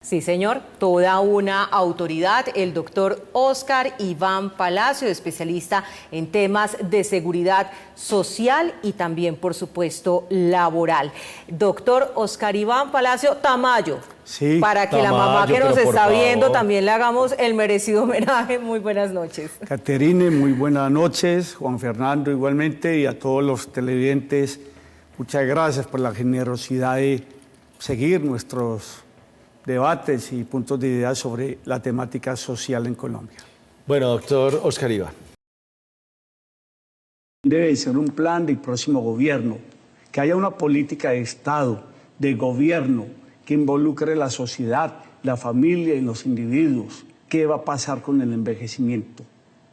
Sí, señor, toda una autoridad, el doctor Óscar Iván Palacio, especialista en temas de seguridad social y también, por supuesto, laboral. Doctor Óscar Iván Palacio Tamayo, sí, para que Tamayo, la mamá que nos está viendo favor, también le hagamos el merecido homenaje. Muy buenas noches. Caterine, muy buenas noches. Juan Fernando, igualmente, y a todos los televidentes, muchas gracias por la generosidad de seguir nuestros debates y puntos de idea sobre la temática social en Colombia. Bueno, doctor Óscar Iván. Debe ser un plan del próximo gobierno, que haya una política de Estado, de gobierno, que involucre la sociedad, la familia y los individuos. ¿Qué va a pasar con el envejecimiento?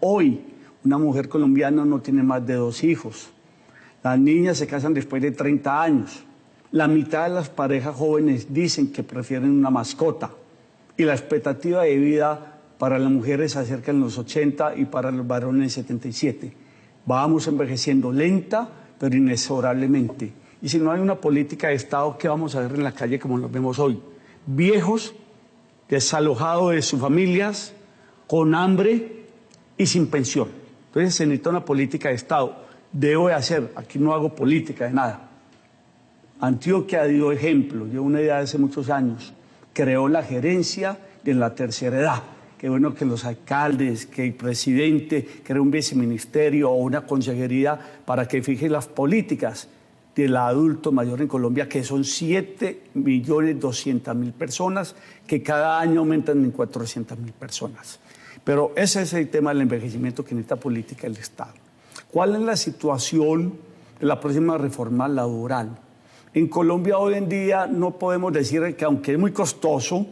Hoy, una mujer colombiana no tiene más de 2 hijos. Las niñas se casan después de 30 años. La mitad de las parejas jóvenes dicen que prefieren una mascota. Y la expectativa de vida para las mujeres se acerca en los 80 y para los varones 77. Vamos envejeciendo lenta, pero inexorablemente. Y si no hay una política de Estado, ¿qué vamos a ver en la calle como nos vemos hoy? Viejos, desalojados de sus familias, con hambre y sin pensión. Entonces se necesita una política de Estado. Debo de hacer, aquí no hago política de nada. Antioquia dio ejemplo, dio una idea de hace muchos años, creó la gerencia de la tercera edad. Qué bueno que los alcaldes, que el presidente cree un viceministerio o una consejería para que fije las políticas del adulto mayor en Colombia, que son 7.200.000 personas, que cada año aumentan en 400.000 personas. Pero ese es el tema del envejecimiento que necesita política del Estado. ¿Cuál es la situación de la próxima reforma laboral? En Colombia hoy en día no podemos decir que, aunque es muy costoso,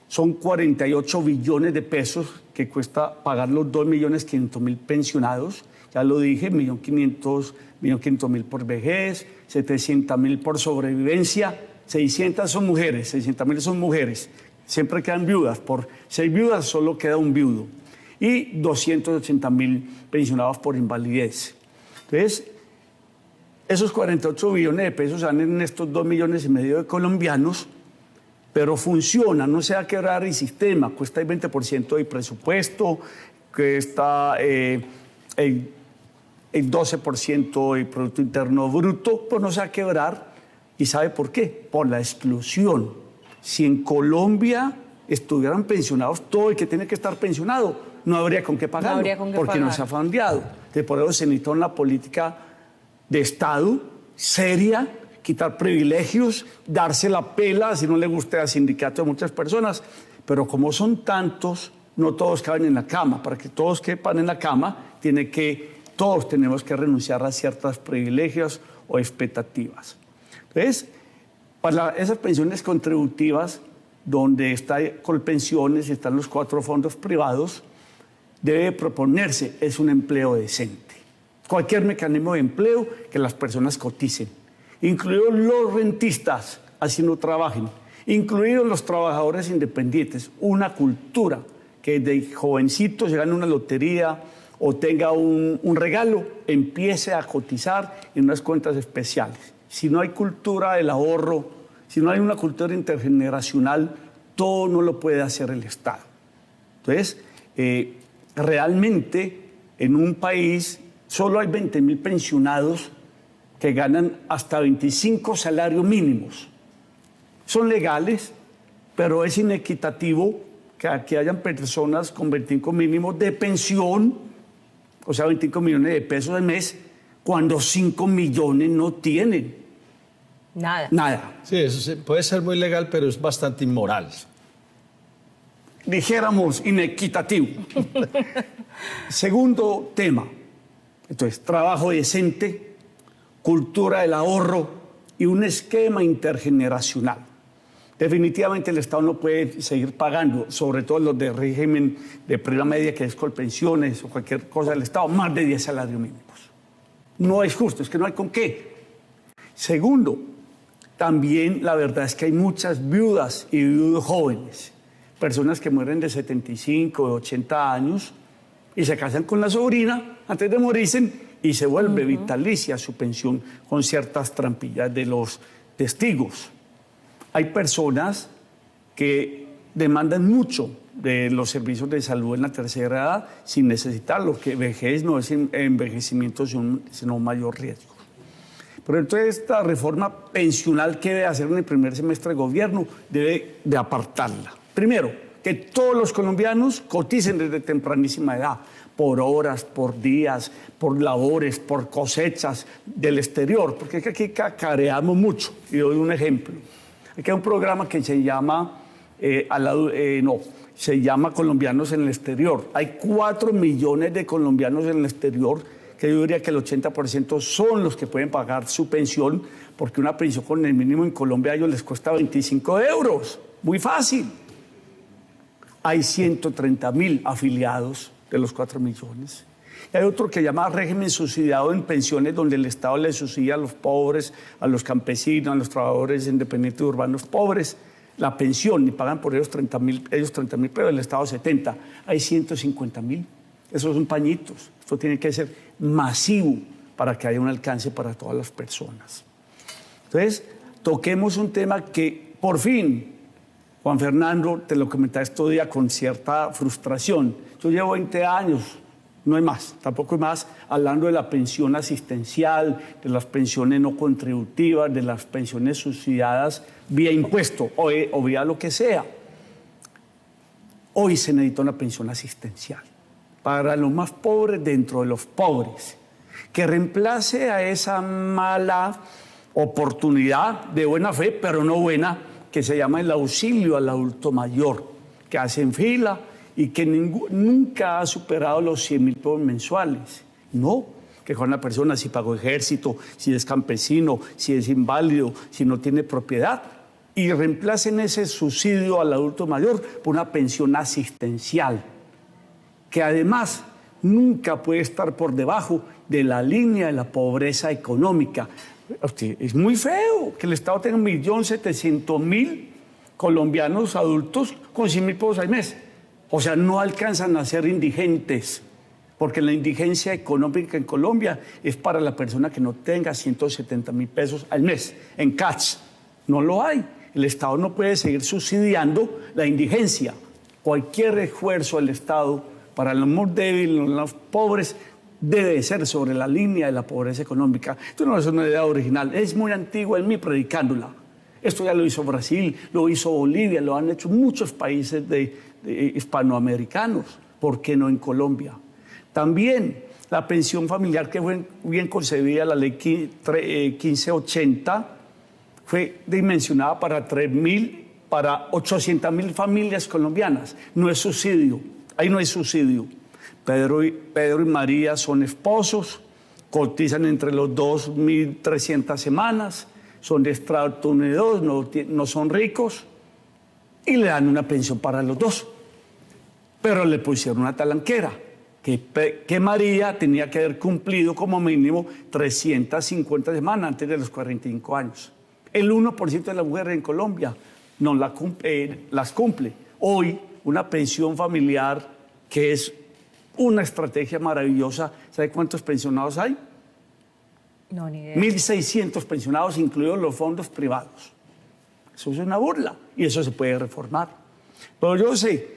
son 48 billones de pesos que cuesta pagar los 2.500.000 pensionados. Ya lo dije, 1.500.000 por vejez, 700.000 por sobrevivencia, 600 son mujeres, 600.000 son mujeres. Siempre quedan viudas, por 6 viudas solo queda un viudo. Y 280.000 pensionados por invalidez. Entonces, esos 48 billones de pesos salen en estos 2,5 millones de colombianos, pero funciona, no se va a quebrar el sistema, cuesta el 20% del presupuesto, cuesta el 12% del Producto Interno Bruto, pues no se va a quebrar. ¿Y sabe por qué? Por la exclusión. Si en Colombia estuvieran pensionados, todo el que tiene que estar pensionado, no habría con qué pagarlo, no habría con qué porque pagar. no se ha fondeado. Entonces, por eso se necesita una política de Estado seria, quitar privilegios, darse la pela, si no le gusta al sindicato de muchas personas, pero como son tantos, no todos caben en la cama. Para que todos quepan en la cama, todos tenemos que renunciar a ciertos privilegios o expectativas. Entonces, para esas pensiones contributivas, donde está Colpensiones y están los 4 fondos privados, debe proponerse es un empleo decente. Cualquier mecanismo de empleo que las personas coticen, incluidos los rentistas, así no trabajen, incluidos los trabajadores independientes, una cultura que desde jovencitos se gane una lotería o tenga un regalo, empiece a cotizar en unas cuentas especiales. Si no hay cultura del ahorro, si no hay una cultura intergeneracional, todo no lo puede hacer el Estado. Entonces, realmente en un país solo hay 20.000 pensionados que ganan hasta 25 salarios mínimos. Son legales, pero es inequitativo que aquí hayan personas con 25 mínimos de pensión, o sea, 25 millones de pesos al mes, cuando 5 millones no tienen. Nada. Nada. Sí, eso puede ser muy legal, pero es bastante inmoral. Dijéramos inequitativo. Segundo tema. Entonces, trabajo decente, cultura del ahorro y un esquema intergeneracional. Definitivamente el Estado no puede seguir pagando, sobre todo los de régimen de prima media, que es Colpensiones o cualquier cosa del Estado, más de 10 salarios mínimos. No es justo, es que no hay con qué. Segundo, también la verdad es que hay muchas viudas y viudos jóvenes, personas que mueren de 75, de 80 años y se casan con la sobrina antes de morirse y se vuelve vitalicia su pensión con ciertas trampillas de los testigos. Hay personas que demandan mucho de los servicios de salud en la tercera edad sin necesitarlo, que vejez no es envejecimiento, sino mayor riesgo. Pero entonces esta reforma pensional que debe hacer en el primer semestre de gobierno debe de apartarla. Primero, que todos los colombianos coticen desde tempranísima edad, por horas, por días, por labores, por cosechas del exterior, porque es que aquí cacareamos mucho. Y doy un ejemplo. Aquí hay un programa que se llama, se llama Colombianos en el Exterior. Hay 4 millones de colombianos en el exterior, que yo diría que el 80% son los que pueden pagar su pensión, porque una pensión con el mínimo en Colombia a ellos les cuesta 25 euros. Muy fácil. Hay 130.000 afiliados de los 4 millones. Y hay otro que llama régimen subsidiado en pensiones, donde el Estado le subsidia a los pobres, a los campesinos, a los trabajadores independientes urbanos pobres, la pensión, y pagan por ellos 30.000, pero el Estado 70. Hay 150.000. Esos son pañitos. Esto tiene que ser masivo para que haya un alcance para todas las personas. Entonces, toquemos un tema que, por fin, Juan Fernando, te lo comentaba estos días con cierta frustración. Yo llevo 20 años, no hay más, tampoco hay más, hablando de la pensión asistencial, de las pensiones no contributivas, de las pensiones subsidiadas vía impuesto o vía lo que sea. Hoy se necesita una pensión asistencial para los más pobres dentro de los pobres, que reemplace a esa mala oportunidad de buena fe, pero no buena, que se llama el auxilio al adulto mayor, que hacen fila y que nunca ha superado los 100.000 pesos mensuales. No, que con una persona si pagó ejército, si es campesino, si es inválido, si no tiene propiedad, y reemplacen ese subsidio al adulto mayor por una pensión asistencial, que además nunca puede estar por debajo de la línea de la pobreza económica. Es muy feo que el Estado tenga 1.700.000 colombianos adultos con 100.000 pesos al mes. O sea, no alcanzan a ser indigentes, porque la indigencia económica en Colombia es para la persona que no tenga 170.000 pesos al mes en cash. No lo hay. El Estado no puede seguir subsidiando la indigencia. Cualquier esfuerzo del Estado para los más débiles, los pobres, debe ser sobre la línea de la pobreza económica. Esto no es una idea original, es muy antigua en mí predicándola. Esto ya lo hizo Brasil, lo hizo Bolivia, lo han hecho muchos países hispanoamericanos. ¿Por qué no en Colombia? También la pensión familiar, que fue bien concebida, la ley 1580, fue dimensionada para 800.000 familias colombianas. No es subsidio, ahí no hay subsidio. Pedro y María son esposos, cotizan entre los 2.300 semanas, son de estrato 1 y 2, no son ricos, y le dan una pensión para los dos. Pero le pusieron una talanquera, que María tenía que haber cumplido como mínimo 350 semanas antes de los 45 años. El 1% de las mujeres en Colombia no las cumple. Hoy, una pensión familiar que es una estrategia maravillosa. ¿Sabe cuántos pensionados hay? No, ni idea. 1.600 pensionados, incluidos los fondos privados. Eso es una burla y eso se puede reformar. Pero yo sé,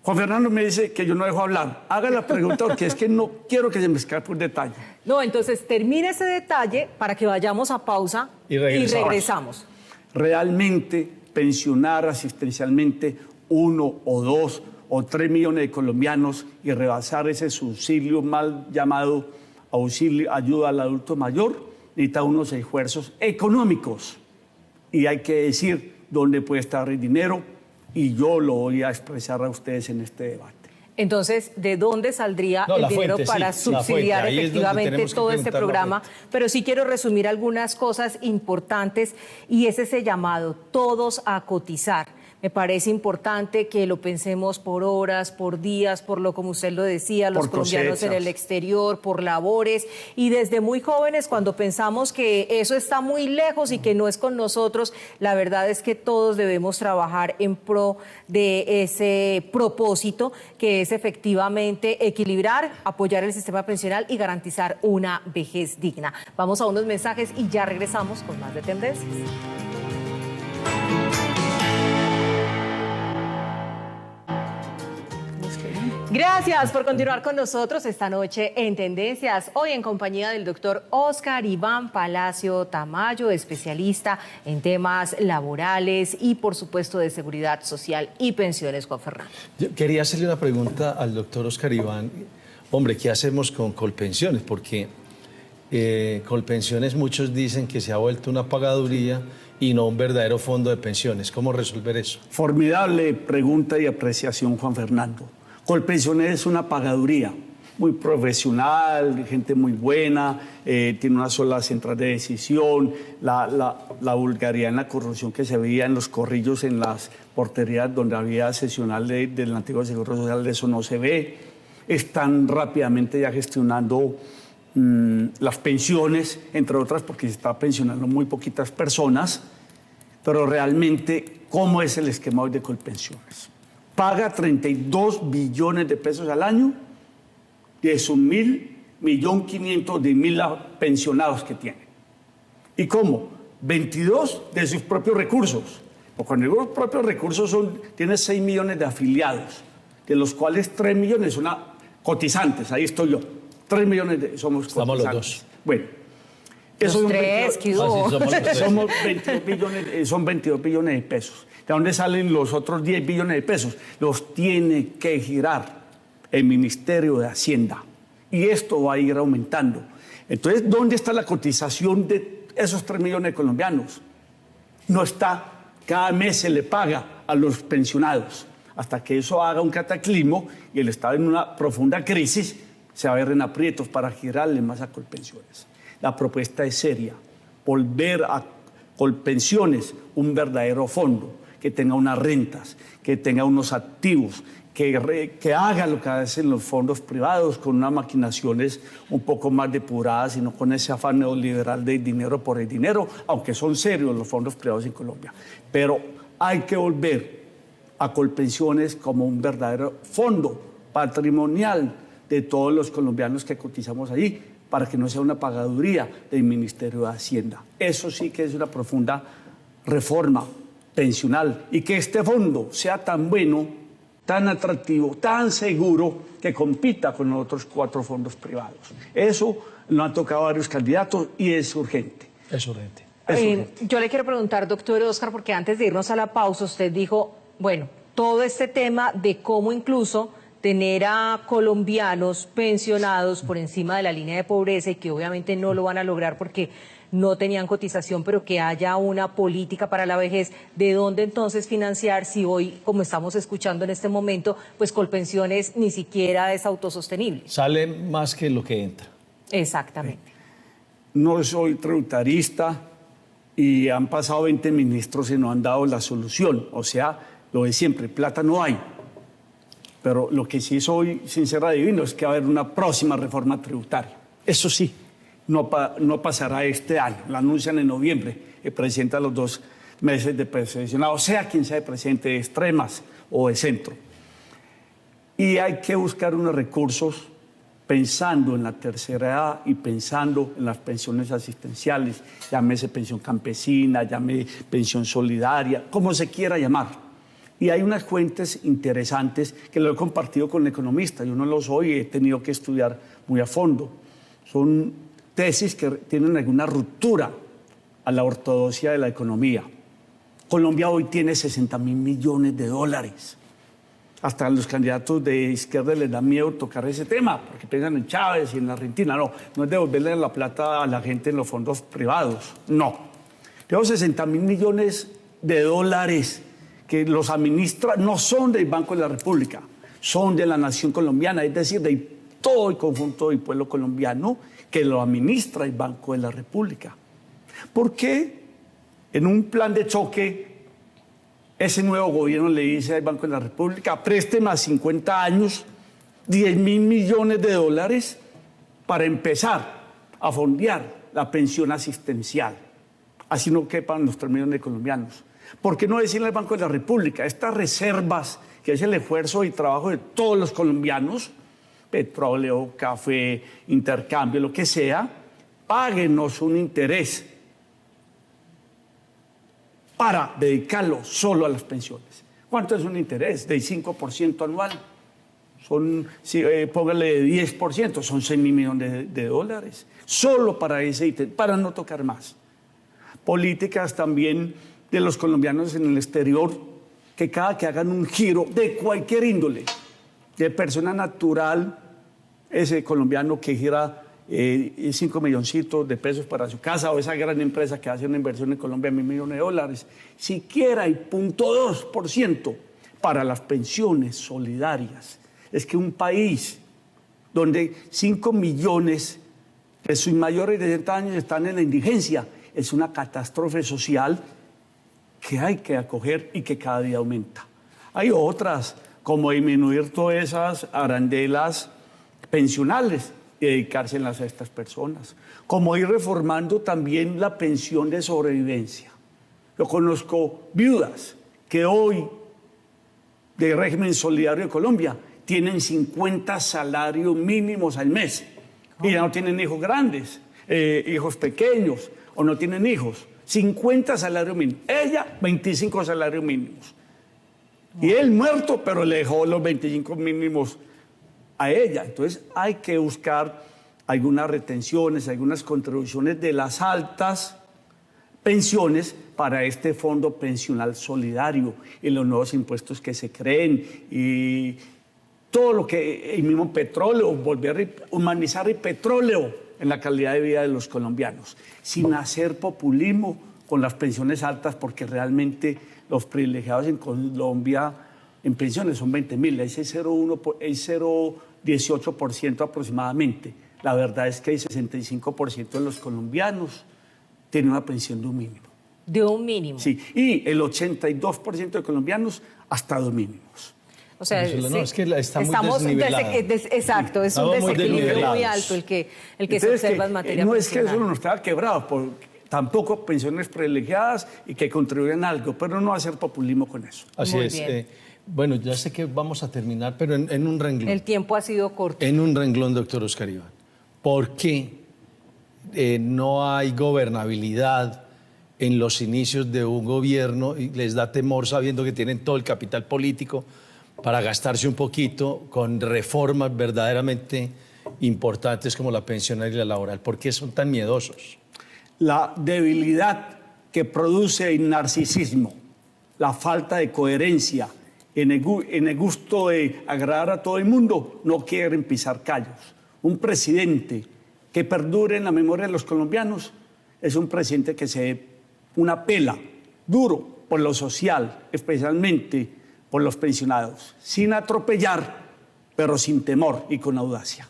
Juan Fernando me dice que yo no dejo hablar. Haga la pregunta porque es que no quiero que se me escape un detalle. No, entonces termine ese detalle para que vayamos a pausa y regresamos. Realmente pensionar asistencialmente 1 o 2 o 3 millones de colombianos y rebasar ese subsidio mal llamado auxilio, ayuda al adulto mayor, necesita unos esfuerzos económicos. Y hay que decir dónde puede estar el dinero, y yo lo voy a expresar a ustedes en este debate. Entonces, ¿de dónde saldría el dinero para subsidiar efectivamente todo este programa? Pero sí quiero resumir algunas cosas importantes, y es ese llamado, todos a cotizar. Me parece importante que lo pensemos por horas, por días, por lo como usted lo decía, los colombianos en el exterior, por labores, y desde muy jóvenes, cuando pensamos que eso está muy lejos y que no es con nosotros, la verdad es que todos debemos trabajar en pro de ese propósito, que es efectivamente equilibrar, apoyar el sistema pensional y garantizar una vejez digna. Vamos a unos mensajes y ya regresamos con más de Tendencias. Gracias por continuar con nosotros esta noche en Tendencias. Hoy en compañía del doctor Óscar Iván Palacio Tamayo, especialista en temas laborales y, por supuesto, de seguridad social y pensiones, Juan Fernando. Yo quería hacerle una pregunta al doctor Óscar Iván. Hombre, ¿qué hacemos con Colpensiones? Porque Colpensiones muchos dicen que se ha vuelto una pagaduría y no un verdadero fondo de pensiones. ¿Cómo resolver eso? Formidable pregunta y apreciación, Juan Fernando. Colpensiones es una pagaduría muy profesional, gente muy buena, tiene una sola central de decisión, la vulgaridad en la corrupción que se veía en los corrillos, en las porterías donde había sesional del antiguo Seguro Social, de eso no se ve. Están rápidamente ya gestionando las pensiones, entre otras, porque se está pensionando muy poquitas personas, pero realmente, ¿cómo es el esquema hoy de Colpensiones? Paga 32 billones de pesos al año de sus 1.500.000 pensionados que tiene. ¿Y cómo? 22 de sus propios recursos. Porque cuando digo propios recursos tiene 6 millones de afiliados, de los cuales 3 millones son cotizantes, ahí estoy yo. 3 millones somos Estamos cotizantes. los dos. Bueno. Los tres, ¿qué hubo? Somos 22 billones, son 22 billones de pesos. ¿De dónde salen los otros 10 billones de pesos? Los tiene que girar el Ministerio de Hacienda. Y esto va a ir aumentando. Entonces, ¿dónde está la cotización de esos 3 millones de colombianos? No está. Cada mes se le paga a los pensionados. Hasta que eso haga un cataclismo y el Estado en una profunda crisis se va a ver en aprietos para girarle más a Colpensiones. La propuesta es seria. Volver a Colpensiones un verdadero fondo que tenga unas rentas, que tenga unos activos, que haga lo que hacen los fondos privados con unas maquinaciones un poco más depuradas y no con ese afán neoliberal de dinero por el dinero, aunque son serios los fondos privados en Colombia. Pero hay que volver a Colpensiones como un verdadero fondo patrimonial de todos los colombianos que cotizamos allí, para que no sea una pagaduría del Ministerio de Hacienda. Eso sí que es una profunda reforma pensional y que este fondo sea tan bueno, tan atractivo, tan seguro que compita con los otros 4 fondos privados. Eso lo han tocado varios candidatos y es urgente. Es urgente. Yo le quiero preguntar, doctor Óscar, porque antes de irnos a la pausa, usted dijo, bueno, todo este tema de cómo incluso tener a colombianos pensionados por encima de la línea de pobreza y que obviamente no lo van a lograr porque no tenían cotización, pero que haya una política para la vejez. ¿De dónde entonces financiar si hoy, como estamos escuchando en este momento, pues Colpensiones ni siquiera es autosostenible? Sale más que lo que entra. Exactamente. No soy tributarista y han pasado 20 ministros y no han dado la solución. O sea, lo de siempre, plata no hay. Pero lo que sí soy sincero adivino es que va a haber una próxima reforma tributaria. Eso sí, no pasará este año. La anuncian en noviembre. El presidente a los 2 meses de preseleccionado, sea quien sea el presidente, de extremas o de centro. Y hay que buscar unos recursos pensando en la tercera edad y pensando en las pensiones asistenciales, llámese pensión campesina, llámese pensión solidaria, como se quiera llamar. Y hay unas fuentes interesantes que lo he compartido con economistas. Yo no lo soy, he tenido que estudiar muy a fondo. Son tesis que tienen alguna ruptura a la ortodoxia de la economía. Colombia hoy tiene 60.000 millones de dólares. Hasta los candidatos de izquierda les da miedo tocar ese tema, porque piensan en Chávez y en la Argentina. No es devolverle la plata a la gente en los fondos privados. No. Tengo 60.000 millones de dólares que los administra, no son del Banco de la República, son de la nación colombiana, es decir, de todo el conjunto del pueblo colombiano que lo administra el Banco de la República. ¿Por qué en un plan de choque ese nuevo gobierno le dice al Banco de la República, présteme a 50 años 10.000 millones de dólares para empezar a fondear la pensión asistencial? Así no quepan los 3 millones de colombianos. ¿Por qué no decirle al Banco de la República, estas reservas, que es el esfuerzo y trabajo de todos los colombianos, petróleo, café, intercambio, lo que sea, páguenos un interés para dedicarlo solo a las pensiones? ¿Cuánto es un interés? Del 5% anual. son, póngale 10%, son 6.000 millones de dólares, solo para ese ítem, para no tocar más. Políticas también de los colombianos en el exterior, que cada que hagan un giro de cualquier índole, de persona natural, ese colombiano que gira 5 milloncitos de pesos para su casa, o esa gran empresa que hace una inversión en Colombia de 1.000 millones de dólares, siquiera hay 0.2% para las pensiones solidarias. Es que un país donde 5 millones de sus mayores de 60 años están en la indigencia, es una catástrofe social que hay que acoger y que cada día aumenta. Hay otras, como disminuir todas esas arandelas pensionales y dedicárselas a estas personas, como ir reformando también la pensión de sobrevivencia. Yo conozco viudas que hoy, de régimen solidario de Colombia, tienen 50 salarios mínimos al mes y ya no tienen hijos grandes, hijos pequeños, o no tienen hijos. 50 salarios mínimos. Ella, 25 salarios mínimos. Y él muerto, pero le dejó los 25 mínimos a ella. Entonces hay que buscar algunas retenciones, algunas contribuciones de las altas pensiones para este fondo pensional solidario y los nuevos impuestos que se creen y todo lo que, el mismo petróleo, volver a humanizar el petróleo en la calidad de vida de los colombianos, sin hacer populismo con las pensiones altas, porque realmente los privilegiados en Colombia en pensiones son 20.000, ese 0,18% aproximadamente. La verdad es que el 65% de los colombianos tienen una pensión de un mínimo. De un mínimo. Sí, y el 82% de colombianos hasta 2 mínimos. O sea, no, es que estamos desnivelada. Exacto, es un desequilibrio muy alto el que se observa en materia no pensional. Es que eso no está quebrado, tampoco pensiones privilegiadas y que contribuyen a algo, pero no hacer populismo con eso. Así Muy es. bien. Bueno, ya sé que vamos a terminar, pero en un renglón. El tiempo ha sido corto. En un renglón, doctor Oscar Iván. ¿Por qué no hay gobernabilidad en los inicios de un gobierno y les da temor sabiendo que tienen todo el capital político para gastarse un poquito con reformas verdaderamente importantes como la pensional y la laboral? ¿Por qué son tan miedosos? La debilidad que produce el narcisismo, la falta de coherencia, en el gusto de agradar a todo el mundo, no quieren pisar callos. Un presidente que perdure en la memoria de los colombianos es un presidente que se una pela duro por lo social, especialmente por los pensionados, sin atropellar, pero sin temor y con audacia.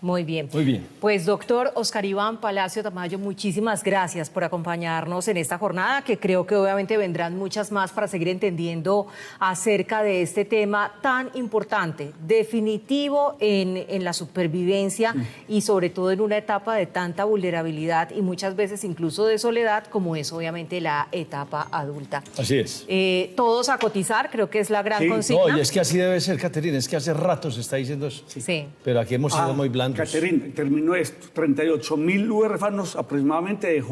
Muy bien. Muy bien. Pues doctor Oscar Iván Palacio Tamayo, muchísimas gracias por acompañarnos en esta jornada, que creo que obviamente vendrán muchas más para seguir entendiendo acerca de este tema tan importante, definitivo en la supervivencia y sobre todo en una etapa de tanta vulnerabilidad y muchas veces incluso de soledad, como es obviamente la etapa adulta. Así es. Todos a cotizar, creo que es la gran consigna. No, y es que así debe ser, Caterina, es que hace rato se está diciendo eso. Sí. Pero aquí hemos sido muy blandos. Caterina, terminó esto. 38.000 huérfanos aproximadamente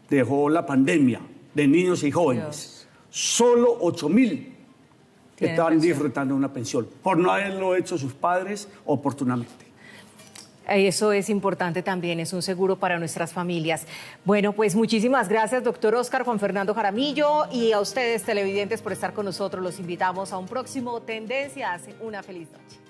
dejó la pandemia de niños y jóvenes. Dios. Solo 8.000 estaban pensión. disfrutando de una pensión por no haberlo hecho sus padres oportunamente. Eso es importante también, es un seguro para nuestras familias. Bueno, pues muchísimas gracias, doctor Oscar Juan Fernando Jaramillo, y a ustedes, televidentes, por estar con nosotros. Los invitamos a un próximo Tendencias. Una feliz noche.